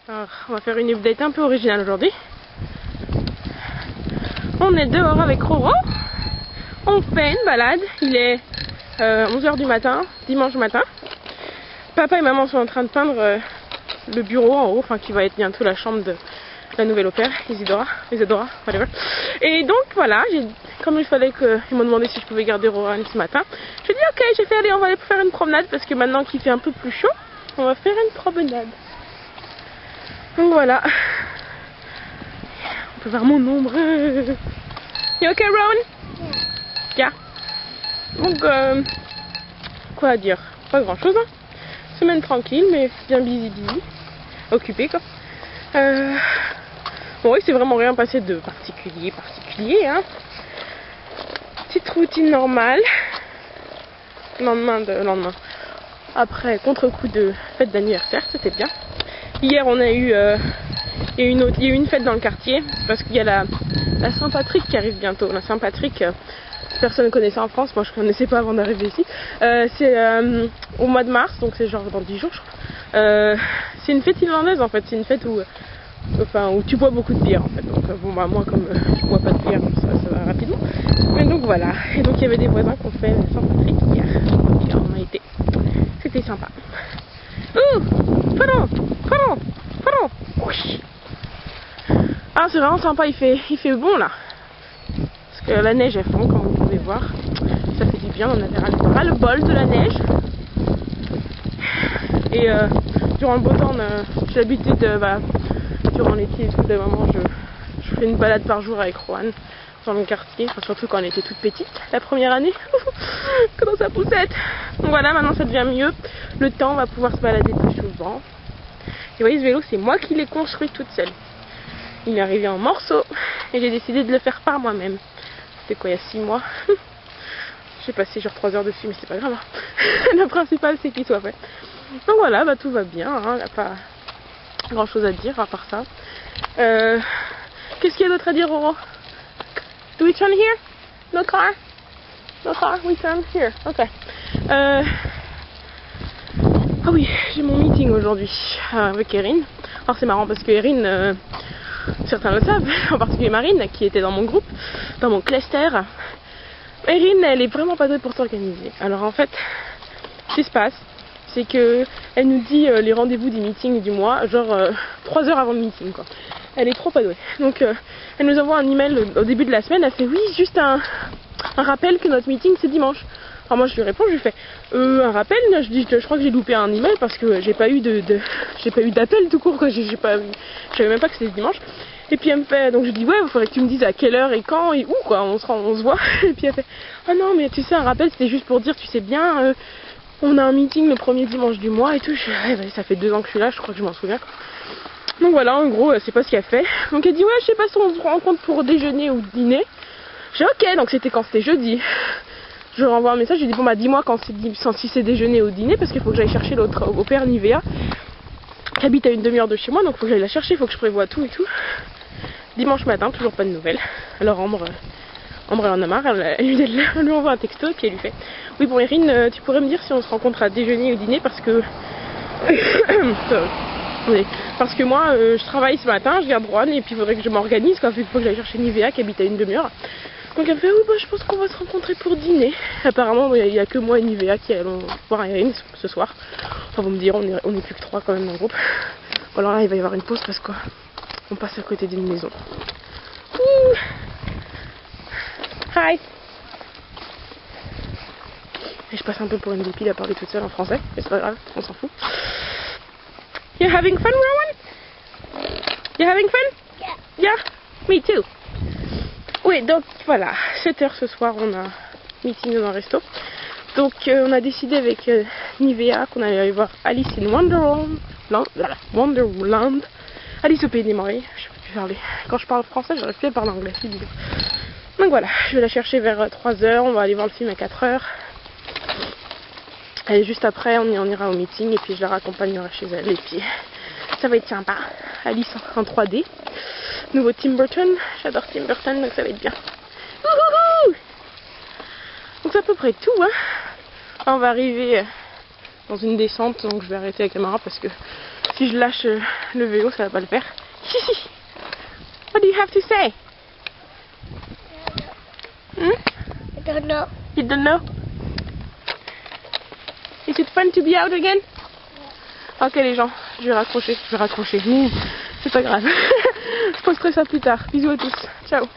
Alors, on va faire une update un peu originale aujourd'hui. On est dehors avec Roro. On fait une balade. Il est 11h du matin, dimanche matin. Papa et maman sont en train de peindre le bureau en haut, enfin qui va être bientôt la chambre de la nouvelle au pair, Isidora, whatever. Et donc voilà, comme il fallait ils m'ont demandé si je pouvais garder Rohan ce matin, j'ai dit ok, j'ai fait allez, on va aller faire une promenade parce que maintenant qu'il fait un peu plus chaud, on va faire une promenade. Donc voilà. On peut voir mon ombre. You okay, Rowan? Yeah. Donc quoi dire? Pas grand chose hein. Semaine tranquille mais bien busy. Occupé quoi. Bon oui, c'est vraiment rien passé de particulier hein. Petite routine normale. Lendemain. Après contre-coup de fête d'anniversaire, c'était bien. Hier on a eu il y a eu une fête dans le quartier parce qu'il y a la Saint-Patrick qui arrive bientôt. La Saint-Patrick, personne ne connaît ça en France, moi je ne connaissais pas avant d'arriver ici. C'est au mois de mars, donc c'est genre dans 10 jours je crois. C'est une fête irlandaise en fait, c'est une fête où tu bois beaucoup de bière en fait. Donc bon bah moi comme je bois pas de bière, ça va rapidement. Mais donc voilà, et donc il y avait des voisins qui ont fait Saint-Patrick hier. Et on a été. C'était sympa. Ouh, pardon. Oui. Ah c'est vraiment sympa, il fait bon là. Parce que la neige est fond comme vous pouvez voir. Ça fait du bien, on avait ras le bol de la neige. Et durant le beau temps, j'ai l'habitude durant l'été et tout, de moment je fais une balade par jour avec Rohan dans le quartier, enfin, surtout quand on était toute petite, la première année, que dans sa poussette. Donc voilà, maintenant ça devient mieux. Le temps, on va pouvoir se balader plus souvent. Et vous voyez, ce vélo, c'est moi qui l'ai construit toute seule. Il m'est arrivé en morceaux et j'ai décidé de le faire par moi-même. C'était quoi, il y a 6 mois. J'ai passé genre 3 heures dessus, mais c'est pas grave. Hein. Le principal, c'est qu'il soit fait. Donc voilà, bah, tout va bien. Hein. Il n'y a pas grand chose à dire à part ça. Qu'est-ce qu'il y a d'autre à dire, Roro? Do we turn here? No car? No car? We turn here. Ok. Ah oui, j'ai mon meeting aujourd'hui avec Erin. Alors c'est marrant parce que Erin, certains le savent, en particulier Marine qui était dans mon groupe, dans mon cluster. Erin, elle est vraiment pas douée pour s'organiser. Alors en fait, ce qui se passe, c'est que elle nous dit les rendez-vous des meetings du mois, genre 3 heures avant le meeting quoi. Elle est trop pas douée. Donc elle nous envoie un email au début de la semaine, elle fait oui, juste un rappel que notre meeting c'est dimanche. Alors moi je lui réponds, je lui fais un rappel, je dis je crois que j'ai loupé un email parce que j'ai pas eu d'appel tout court quoi, je savais même pas que c'était dimanche. Et puis elle me fait, donc je dis ouais, il faudrait que tu me dises à quelle heure et quand et où quoi, on se voit. Et puis elle fait ah non mais tu sais un rappel c'était juste pour dire tu sais bien on a un meeting le premier dimanche du mois et tout. Je dis ouais, bah, ça fait 2 ans que je suis là, je crois que je m'en souviens. Donc voilà, en gros c'est pas ce qu'elle fait. Donc elle dit ouais je sais pas si on se rencontre pour déjeuner ou dîner. J'ai ok, donc c'était quand c'était jeudi. Je renvoie un message, je lui dis bon bah dis-moi quand si c'est déjeuner ou dîner parce qu'il faut que j'aille chercher l'autre au père Nivea qui habite à une demi-heure de chez moi, donc il faut que j'aille la chercher, il faut que je prévoie tout et tout. Dimanche matin, toujours pas de nouvelles. Alors Ambre elle en a marre, elle lui envoie un texto et puis elle lui fait oui bon Erin, tu pourrais me dire si on se rencontre à déjeuner ou dîner parce que parce que moi je travaille ce matin, je garde Rohan et puis il faudrait que je m'organise quoi, vu qu'il faut que j'aille chercher Nivea qui habite à une demi-heure. Donc elle me fait oui bah je pense qu'on va se rencontrer pour dîner. Apparemment il n'y a que moi et Nivea qui allons voir Erin ce soir. Enfin vous me direz on est plus que 3 quand même dans le groupe. Bon alors là il va y avoir une pause parce qu'on passe à côté d'une maison. Ouh. Hi. Et je passe un peu pour une dépile à parler toute seule en français, mais c'est pas grave, on s'en fout. You're having fun, Rowan? You're having fun? Yeah. Yeah? Me too. Oui, donc voilà, 7h ce soir, on a meeting dans un resto. Donc on a décidé avec Nivea qu'on allait aller voir Alice in Wonderland. Alice au pays des merveilles. Quand je parle français, j'arrive plus à parler anglais. Donc voilà, je vais la chercher vers 3h, on va aller voir le film à 4h. Et juste après, on ira au meeting et puis je la raccompagnerai chez elle. Et puis ça va être sympa. Alice en 3D. Nouveau Tim Burton, j'adore Tim Burton donc ça va être bien. Ouhouhou. Donc c'est à peu près tout. Hein. On va arriver dans une descente, donc je vais arrêter la caméra parce que Si je lâche le vélo, ça va pas le faire. What do you have to say? I don't know. You don't know? Is it fun to be out again? Ok les gens, je vais raccrocher. C'est pas grave. Je posterai ça plus tard. Bisous à tous. Ciao.